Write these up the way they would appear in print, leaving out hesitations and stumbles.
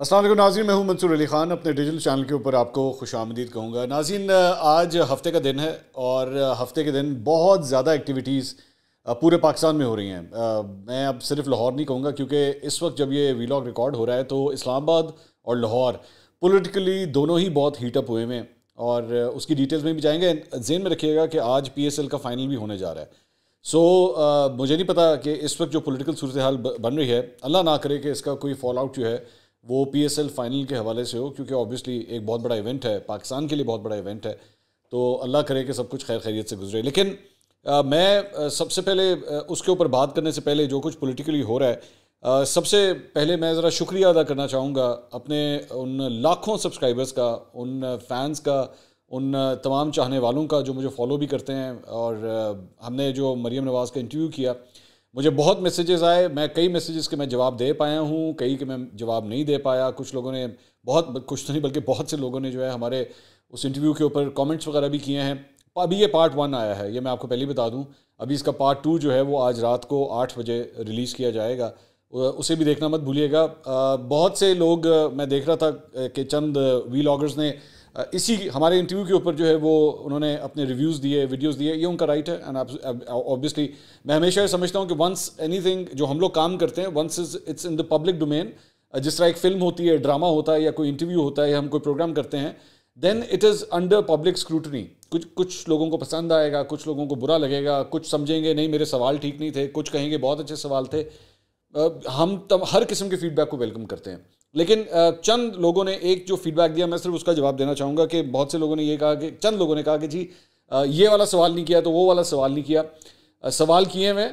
अस्सलाम वालेकुम नाज़रीन, मैं हूं मंसूर अली ख़ान। अपने डिजिटल चैनल के ऊपर आपको खुशामदीद कहूँगा। नाज़रीन, आज हफ़्ते का दिन है और हफ़्ते के दिन बहुत ज़्यादा एक्टिविटीज़ पूरे पाकिस्तान में हो रही हैं। मैं अब सिर्फ लाहौर नहीं कहूँगा, क्योंकि इस वक्त जब ये वीलॉग रिकॉर्ड हो रहा है तो इस्लामाबाद और लाहौर पॉलिटिकली दोनों ही बहुत हीटअप हुए हैं और उसकी डिटेल्स में भी जाएंगे। ज़हन में रखिएगा कि आज PSL का फ़ाइनल भी होने जा रहा है। मुझे नहीं पता कि इस वक्त जो पॉलिटिकल सूरत हाल बन रही है, अल्लाह ना करे कि इसका कोई फॉल आउट जो है वो PSL फाइनल के हवाले से हो, क्योंकि ऑब्वियसली एक बहुत बड़ा इवेंट है, पाकिस्तान के लिए बहुत बड़ा इवेंट है। तो अल्लाह करे कि सब कुछ खैर खैरियत से गुजरे। लेकिन मैं सबसे पहले उसके ऊपर बात करने से पहले जो कुछ पॉलिटिकली हो रहा है, सबसे पहले मैं ज़रा शुक्रिया अदा करना चाहूँगा अपने उन लाखों सब्सक्राइबर्स का, उन फैंस का, उन तमाम चाहने वालों का जो मुझे फॉलो भी करते हैं। और हमने जो मरीम नवाज़ का इंटरव्यू किया, मुझे बहुत मैसेजेस आए। मैं कई मैसेजेस के मैं जवाब दे पाया हूँ, कई के मैं जवाब नहीं दे पाया। कुछ लोगों ने, बहुत कुछ नहीं बल्कि बहुत से लोगों ने जो है हमारे उस इंटरव्यू के ऊपर कमेंट्स वगैरह भी किए हैं। अभी ये पार्ट 1 आया है, ये मैं आपको पहले ही बता दूँ। अभी इसका पार्ट 2 जो है वो आज रात को 8 बजे रिलीज़ किया जाएगा, उसे भी देखना मत भूलिएगा। बहुत से लोग, मैं देख रहा था कि चंद वीलॉगर्स ने इसी हमारे इंटरव्यू के ऊपर जो है वो उन्होंने अपने रिव्यूज़ दिए, वीडियोस दिए। ये उनका राइट है एंड ऑब्वियसली मैं हमेशा ये समझता हूँ कि वंस एनीथिंग जो हम लोग काम करते हैं, once it's in the public domain, जिस तरह एक फिल्म होती है, ड्रामा होता है, या कोई इंटरव्यू होता है, या हम कोई प्रोग्राम करते हैं, then it is under public scrutiny. कुछ लोगों को पसंद आएगा, कुछ लोगों को बुरा लगेगा, कुछ समझेंगे नहीं मेरे सवाल ठीक नहीं थे, कुछ कहेंगे बहुत अच्छे सवाल थे। हम तब हर किस्म के फीडबैक को वेलकम करते हैं। लेकिन चंद लोगों ने एक जो फीडबैक दिया, मैं सिर्फ उसका जवाब देना चाहूँगा कि बहुत से लोगों ने ये कहा कि, चंद लोगों ने कहा कि जी ये वाला सवाल नहीं किया तो वो वाला सवाल नहीं किया। सवाल किए हुए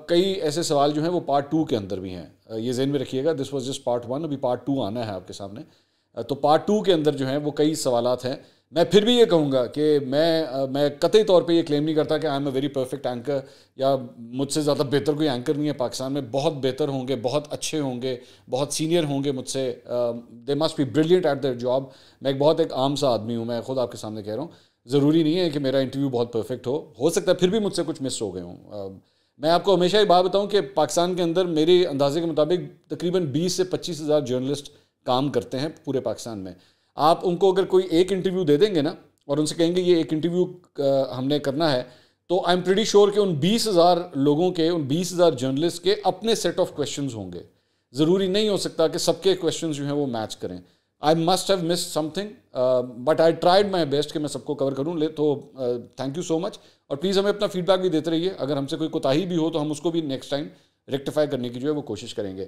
कई ऐसे सवाल जो हैं वो पार्ट 2 के अंदर भी हैं। ये ज़हन में रखिएगा, दिस वाज जस्ट पार्ट 1, अभी पार्ट 2 आना है आपके सामने। तो पार्ट 2 के अंदर जो हैं वो कई सवालात हैं। मैं फिर भी ये कहूँगा कि मैं कतई तौर पे ये क्लेम नहीं करता कि I am a very perfect anchor, या मुझसे ज़्यादा बेहतर कोई एंकर नहीं है पाकिस्तान में। बहुत बेहतर होंगे, बहुत अच्छे होंगे, बहुत सीनियर होंगे मुझसे। They must be brilliant at their job. मैं एक आम सा आदमी हूँ, मैं खुद आपके सामने कह रहा हूँ। ज़रूरी नहीं है कि मेरा इंटरव्यू बहुत परफेक्ट हो सकता है फिर भी मुझसे कुछ मिस हो गए हों। मैं आपको हमेशा ये बात बताऊँ कि पाकिस्तान के अंदर मेरे अंदाजे के मुताबिक तकरीबन 20 से 25 हज़ार जर्नलिस्ट काम करते हैं पूरे पाकिस्तान में। आप उनको अगर कोई एक इंटरव्यू दे देंगे ना, और उनसे कहेंगे ये एक इंटरव्यू हमने करना है, तो आई एम प्रीटी श्योर कि उन 20,000 लोगों के, उन 20,000 जर्नलिस्ट के अपने सेट ऑफ क्वेश्चंस होंगे। ज़रूरी नहीं हो सकता कि सबके क्वेश्चंस जो हैं वो मैच करें। I must have missed something, but I tried my best कि मैं सबको कवर करूँ। तो थैंक यू सो मच, और प्लीज़ हमें अपना फीडबैक भी देते रहिए। अगर हमसे कोई कोताही भी हो तो हम उसको भी नेक्स्ट टाइम रेक्टिफाई करने की जो है वो कोशिश करेंगे।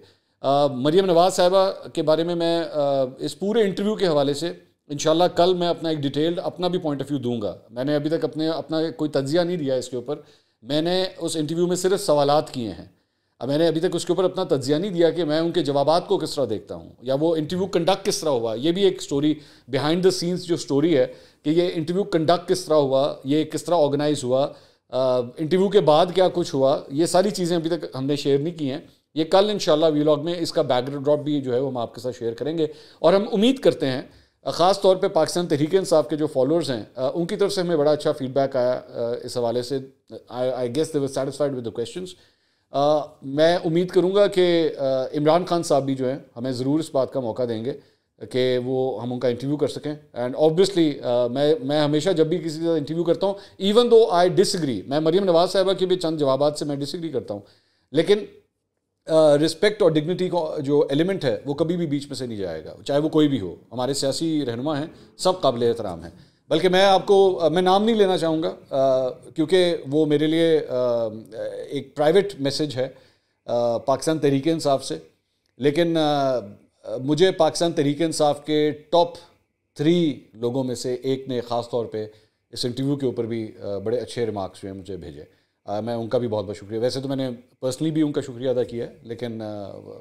मरीम नवाज़ साहिबा के बारे में मैं इस पूरे इंटरव्यू के हवाले से इंशाल्लाह कल मैं अपना एक डिटेल्ड अपना भी पॉइंट ऑफ व्यू दूंगा। मैंने अभी तक अपना कोई तज्जिया नहीं दिया इसके ऊपर। मैंने उस इंटरव्यू में सिर्फ सवालात किए हैं। अब मैंने अभी तक उसके ऊपर अपना तज्जिया नहीं दिया कि मैं उनके जवाबात को किस तरह देखता हूँ, या वो इंटरव्यू कंडक्ट किस तरह हुआ। ये भी एक स्टोरी, बिहाइंड द सीन्स जो स्टोरी है कि ये इंटरव्यू कंडक्ट किस तरह हुआ, ये किस तरह ऑर्गेनाइज हुआ, इंटरव्यू के बाद क्या कुछ हुआ, ये सारी चीज़ें अभी तक हमने शेयर नहीं की हैं। ये कल इंशाल्लाह व्लॉग में इसका बैकड्रॉप भी जो है वो हम आपके साथ शेयर करेंगे। और हम उम्मीद करते हैं, ख़ास तौर पे पाकिस्तान तहरीक इंसाफ के जो फॉलोअर्स हैं, उनकी तरफ से हमें बड़ा अच्छा फीडबैक आया इस हवाले से। I guess they were satisfied with the questions. मैं उम्मीद करूँगा कि इमरान खान साहब भी जो हैं हमें ज़रूर इस बात का मौका देंगे कि वो हम उनका इंटरव्यू कर सकें। एंड ऑब्वियसली मैं हमेशा जब भी किसी का इंटरव्यू करता हूँ, इवन दो आई डिसएग्री, मैं मरीम नवाज़ साहिबा के भी चंद जवाबात से मैं डिसएग्री करता हूँ, लेकिन रिस्पेक्ट और डिग्निटी का जो एलिमेंट है वो कभी भी बीच में से नहीं जाएगा, चाहे वो कोई भी हो। हमारे सियासी रहनुमा हैं, सब काबिल एहतराम हैं। बल्कि मैं नाम नहीं लेना चाहूँगा, क्योंकि वो मेरे लिए एक प्राइवेट मैसेज है पाकिस्तान तहरीक इंसाफ से। लेकिन मुझे पाकिस्तान तहरीक इंसाफ के टॉप 3 लोगों में से एक ने ख़ास तौर पे इस इंटरव्यू के ऊपर भी बड़े अच्छे रिमार्क्स जो हैं मुझे भेजे। मैं उनका भी बहुत बहुत शुक्रिया। वैसे तो मैंने पर्सनली भी उनका शुक्रिया अदा किया है, लेकिन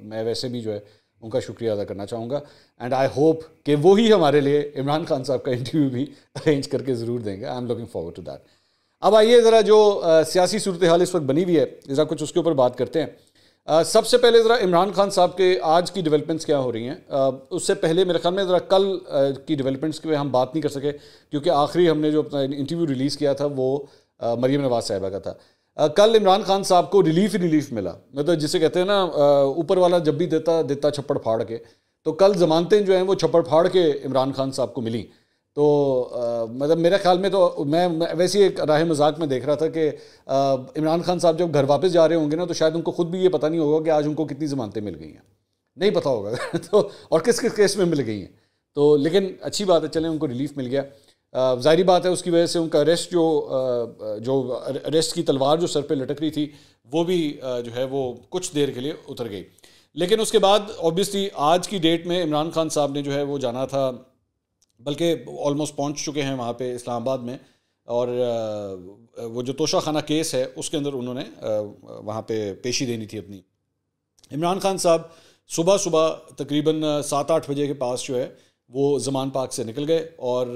मैं वैसे भी जो है उनका शुक्रिया अदा करना चाहूँगा। एंड आई होप कि वो ही हमारे लिए इमरान खान साहब का इंटरव्यू भी अरेंज करके ज़रूर देंगे। I am looking forward to that. अब आइए ज़रा जो सियासी सूरत हाल इस वक्त बनी हुई है, ज़रा कुछ उसके ऊपर बात करते हैं। सबसे पहले ज़रा इमरान खान साहब के आज की डेवलपमेंट्स क्या हो रही हैं। उससे पहले मेरे ख्याल में ज़रा कल की डेवलपमेंट्स के हम बात नहीं कर सके, क्योंकि आखिरी हमने जो अपना इंटरव्यू रिलीज़ किया था वो मरीम नवाज़ साहिबा का था। कल इमरान खान साहब को रिलीफ मिला, मतलब जिसे कहते हैं ना, ऊपर वाला जब भी देता छप्पड़ फाड़ के। तो कल ज़मानतें जो हैं वो छप्पड़ फाड़ के इमरान खान साहब को मिली। तो मतलब मेरे ख्याल में तो मैं वैसे ही एक राह मजाक में देख रहा था कि इमरान खान साहब जब घर वापस जा रहे होंगे ना, तो शायद उनको खुद भी ये पता नहीं होगा कि आज उनको कितनी ज़मानतें मिल गई हैं, नहीं पता होगा तो और किस किस केस में मिल गई हैं। तो लेकिन अच्छी बात है, चलें उनको रिलीफ मिल गया। ज़ाहिरी बात है उसकी वजह से उनका अरेस्ट जो अरेस्ट की तलवार जो सर पे लटक रही थी वो भी जो है वो कुछ देर के लिए उतर गई। लेकिन उसके बाद ऑब्वियसली आज की डेट में इमरान खान साहब ने जो है वो जाना था, बल्कि ऑलमोस्ट पहुंच चुके हैं वहाँ पे इस्लामाबाद में, और वो जो तोशा खाना केस है उसके अंदर उन्होंने वहाँ पे पेशी देनी थी अपनी। इमरान खान साहब सुबह सुबह तकरीबन 7-8 बजे के पास जो है वो ज़मान पार्क से निकल गए, और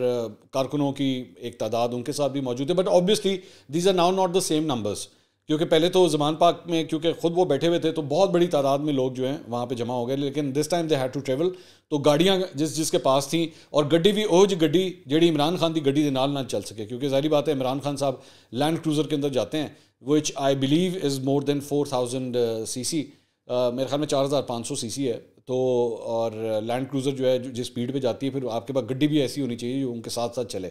कारकुनों की एक तादाद उनके साथ भी मौजूद है, but obviously these are now not the same numbers, क्योंकि पहले तो ज़मान पार्क में क्योंकि ख़ुद वो बैठे हुए थे तो बहुत बड़ी तादाद में लोग जो हैं वहाँ पे जमा हो गए, लेकिन this time they had to travel. तो गाड़ियाँ जिसके पास थी, और गड्डी भी ओह जी गड्डी जिहड़ी इमरान खान की गड्डी के नाल ना चल सके, क्योंकि ज़ाहिर बात है इमरान खान साहब लैंड क्रूज़र के अंदर जाते हैं which I believe is more than 4000 cc, मेरे ख्याल में 4500 cc है। तो और लैंड क्रूज़र जो है जिस स्पीड पे जाती है, फिर आपके पास गड्डी भी ऐसी होनी चाहिए जो उनके साथ साथ चले।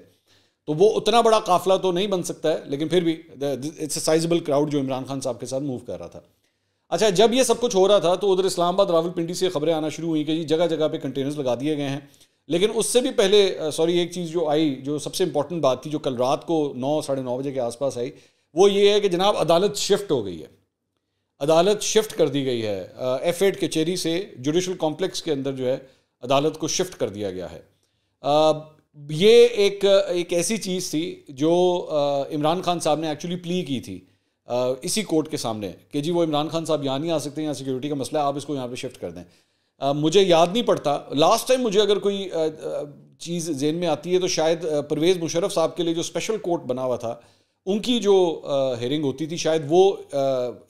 तो वो उतना बड़ा काफिला तो नहीं बन सकता है, लेकिन फिर भी इट्स अ साइजेबल क्राउड जो इमरान खान साहब के साथ मूव कर रहा था। अच्छा, जब ये सब कुछ हो रहा था तो उधर इस्लामाबाद रावलपिंडी से खबरें आना शुरू हुई कि जी जगह जगह पे कंटेनर्स लगा दिए गए हैं। लेकिन उससे भी पहले एक चीज़ जो आई, जो सबसे इंपॉर्टेंट बात थी, जो कल रात को 9-9:30 बजे के आसपास आई, वो ये है कि जनाब अदालत शिफ्ट हो गई है। अदालत शिफ्ट कर दी गई है, F8 कचेरी से जुडिशल कॉम्प्लेक्स के अंदर जो है अदालत को शिफ्ट कर दिया गया है। ये एक ऐसी चीज़ थी जो इमरान खान साहब ने एक्चुअली प्ली की थी इसी कोर्ट के सामने कि जी वो इमरान खान साहब यहाँ नहीं आ सकते, यहाँ सिक्योरिटी का मसला है, आप इसको यहाँ पे शिफ्ट कर दें। मुझे याद नहीं पड़ता लास्ट टाइम, मुझे अगर कोई चीज़ जेहन में आती है तो शायद परवेज़ मुशर्रफ साहब के लिए जो स्पेशल कोर्ट बना हुआ था, उनकी जो हेयरिंग होती थी शायद वो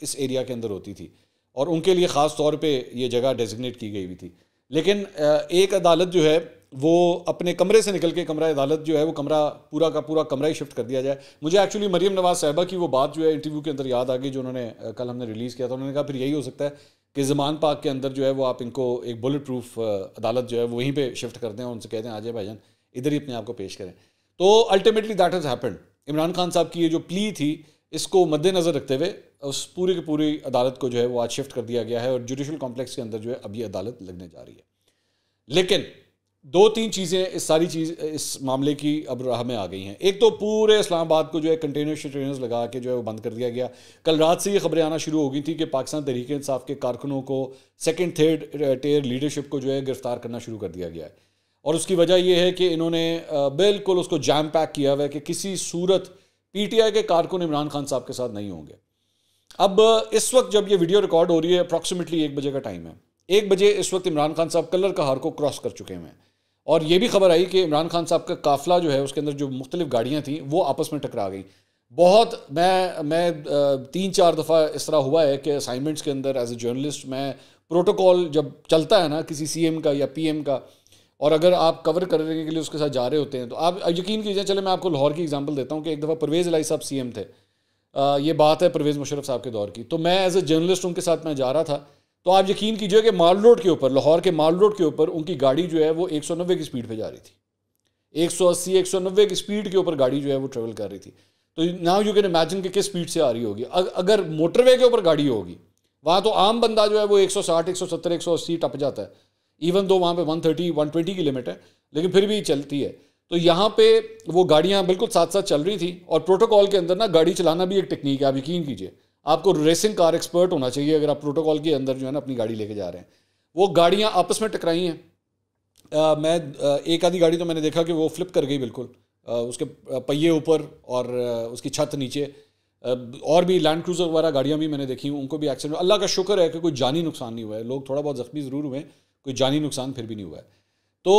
इस एरिया के अंदर होती थी, और उनके लिए ख़ास तौर पे ये जगह डेजिग्नेट की गई हुई थी। लेकिन एक अदालत जो है वो अपने कमरे से निकल के, कमरा अदालत जो है वो कमरा पूरा का पूरा कमरा ही शिफ्ट कर दिया जाए। मुझे एक्चुअली मरीम नवाज साहिबा की वो बात जो है इंटरव्यू के अंदर याद आ गई, जो उन्होंने कल हमने रिलीज़ किया था। उन्होंने कहा फिर यही हो सकता है कि ज़मान पार्क के अंदर जो है वो आप इनको एक बुलेट प्रूफ अदालत जो है वो वहीं पर शिफ्ट कर दें और उनसे कहते हैं आ जाए भाईजान इधर ही अपने आप को पेश करें। तो ultimately that has happened. Imran Khan साहब की ये जो प्ली थी, इसको मद्देनज़र रखते हुए उस पूरी की पूरी अदालत को जो है वो आज शिफ्ट कर दिया गया है, और जुडिशल कॉम्प्लेक्स के अंदर जो है अब ये अदालत लगने जा रही है। लेकिन 2-3 चीज़ें इस मामले की अब राह में आ गई हैं। एक तो पूरे इस्लामाबाद को जो है कंटेनर्स लगा के जो है वो बंद कर दिया गया। कल रात से ये खबरें आना शुरू हो गई थी कि पाकिस्तान तहरीक इंसाफ के कारकुनों को सेकंड थर्ड टियर लीडरशिप को जो है गिरफ्तार करना शुरू कर दिया गया है, और उसकी वजह यह है कि इन्होंने बिल्कुल उसको जैम पैक किया हुआ है कि किसी सूरत PTI के कारकुन इमरान खान साहब के साथ नहीं होंगे। अब इस वक्त जब ये वीडियो रिकॉर्ड हो रही है अप्रॉक्सीमेटली 1 बजे का टाइम है। 1 बजे इस वक्त इमरान खान साहब कलर कहार को क्रॉस कर चुके हैं, और ये भी खबर आई कि इमरान खान साहब का काफिला जो है उसके अंदर जो मुख्तलिफ गाड़ियाँ थी वो आपस में टकरा गई। बहुत मैं 3-4 दफ़ा इस तरह हुआ है कि असाइनमेंट्स के अंदर एज ए जर्नलिस्ट मैं प्रोटोकॉल जब चलता है ना किसी CM का या PM का, और अगर आप कवर करने के लिए उसके साथ जा रहे होते हैं तो आप यकीन कीजिए, चले मैं आपको लाहौर की एग्जांपल देता हूँ कि एक दफ़ा परवेज़ इलाही साहब CM थे, ये बात है परवेज़ मुशर्रफ साहब के दौर की। तो मैं एज ए जर्नलिस्ट उनके साथ मैं जा रहा था, तो आप यकीन कीजिए कि माल रोड के ऊपर, लाहौर के माल रोड के ऊपर उनकी गाड़ी जो है वो 190 की स्पीड पर जा रही थी। 180-190 की स्पीड के ऊपर गाड़ी जो है वो ट्रेवल कर रही थी। तो नाउ यू कैन इमेजिन कि किस स्पीड से आ रही होगी। अगर मोटरवे के ऊपर गाड़ी होगी, वहाँ तो आम बंदा जो है वो 160, 170, 180 टप जाता है, इवन दो वहाँ पे 130-120 की लिमिट है, लेकिन फिर भी चलती है। तो यहाँ पे वो गाड़ियाँ बिल्कुल साथ साथ चल रही थी, और प्रोटोकॉल के अंदर ना गाड़ी चलाना भी एक टेक्निक है। आप यकीन कीजिए, आपको रेसिंग कार एक्सपर्ट होना चाहिए अगर आप प्रोटोकॉल के अंदर जो है ना अपनी गाड़ी लेके जा रहे हैं। वो गाड़ियाँ आपस में टकराई हैं। मैं एक आधी गाड़ी तो मैंने देखा कि वो फ्लिप कर गई बिल्कुल, उसके पहिए ऊपर और उसकी छत नीचे। और भी लैंड क्रूज़र वगैरह गाड़ियाँ भी मैंने देखी, उनको भी एक्सीडेंट। अल्लाह का शुक्र है कि कोई जानी नुकसान नहीं हुआ है, लोग थोड़ा बहुत ज़ख्मी ज़रूर हुए, कोई जानी नुकसान फिर भी नहीं हुआ है। तो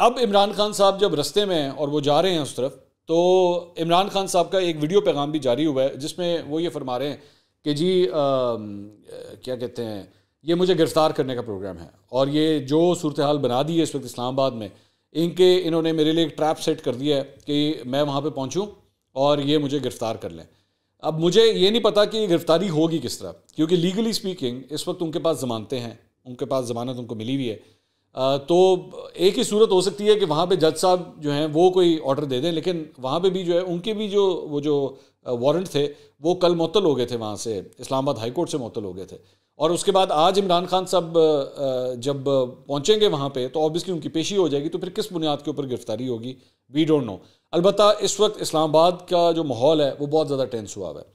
अब इमरान खान साहब जब रस्ते में हैं और वो जा रहे हैं उस तरफ, तो इमरान खान साहब का एक वीडियो पैगाम भी जारी हुआ है जिसमें वो ये फरमा रहे हैं कि जी क्या कहते हैं, ये मुझे गिरफ्तार करने का प्रोग्राम है, और ये जो सूरत हाल बना दी है इस वक्त इस्लामाबाद में, इन्होंने मेरे लिए एक ट्रैप सेट कर दिया है कि मैं वहाँ पे पहुँचूँ और ये मुझे गिरफ्तार कर लें। अब मुझे ये नहीं पता कि गिरफ्तारी होगी किस तरह, क्योंकि लीगली स्पीकिंग इस वक्त उनके पास ज़मानतें हैं, उनके पास ज़मानत उनको मिली हुई है। तो एक ही सूरत हो सकती है कि वहाँ पे जज साहब जो हैं वो कोई ऑर्डर दे दें, लेकिन वहाँ पे भी जो है उनके भी जो वारंट थे वो कल मुअत्तल हो गए थे, वहाँ से इस्लामाबाद हाई कोर्ट से मुअत्तल हो गए थे। और उसके बाद आज इमरान खान साहब जब पहुँचेंगे वहाँ पे तो ऑब्वियसली उनकी पेशी हो जाएगी, तो फिर किस बुनियाद के ऊपर गिरफ्तारी होगी वी डोंट नो। अलबत्ता इस वक्त इस्लामाबाद का जो माहौल है वो बहुत ज़्यादा टेंस हुआ हुआ है।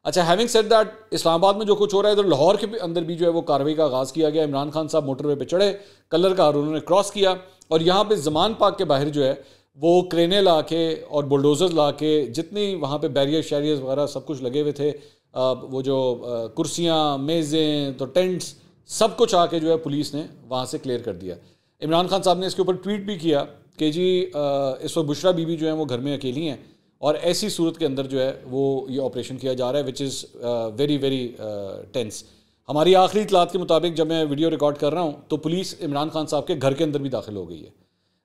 अच्छा, हैविंग सेड दैट, इस्लामाबाद में जो कुछ हो रहा है इधर लाहौर के अंदर भी जो है वो कार्रवाई का आगाज़ किया गया। इमरान खान साहब मोटरवे पे चढ़े, कलर का उन्होंने क्रॉस किया और यहाँ पे जमान पार्क के बाहर जो है वो क्रेनें ला के और बुलडोज़र ला के जितनी वहाँ पे बैरियर शैरियर्स वगैरह सब कुछ लगे हुए थे, वो जो कुर्सियाँ मेज़ें तो टेंट्स सब कुछ आके जो है पुलिस ने वहाँ से क्लियर कर दिया। इमरान खान साहब ने इसके ऊपर ट्वीट भी किया कि जी इस वक्त बुशरा बीबी जो है वो घर में अकेली हैं और ऐसी सूरत के अंदर जो है वो ये ऑपरेशन किया जा रहा है, which is very very tense. हमारी आखिरी इतलात के मुताबिक जब मैं वीडियो रिकॉर्ड कर रहा हूँ तो पुलिस इमरान खान साहब के घर के अंदर भी दाखिल हो गई है।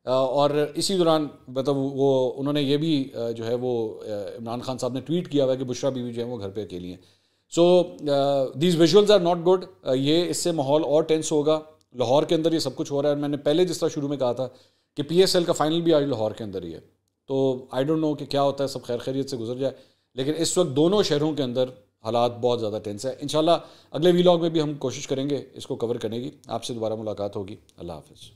और इसी दौरान मतलब वो उन्होंने ये भी जो है वो इमरान खान साहब ने ट्वीट किया हुआ है कि बुशरा बीबी जो है वो घर पे अकेली हैं। So these visuals are not good. ये इससे माहौल और टेंस होगा। लाहौर के अंदर ये सब कुछ हो रहा है। मैंने पहले जिस तरह शुरू में कहा था कि PSL का फाइनल भी आज लाहौर के अंदर ही है, तो आई डोंट नो कि क्या होता है, सब खैर खैरियत से गुजर जाए। लेकिन इस वक्त दोनों शहरों के अंदर हालात बहुत ज़्यादा टेंस है। इंशाल्लाह अगले वीलॉग में भी हम कोशिश करेंगे इसको कवर करने की। आपसे दोबारा मुलाकात होगी। अल्लाह हाफ़िज़।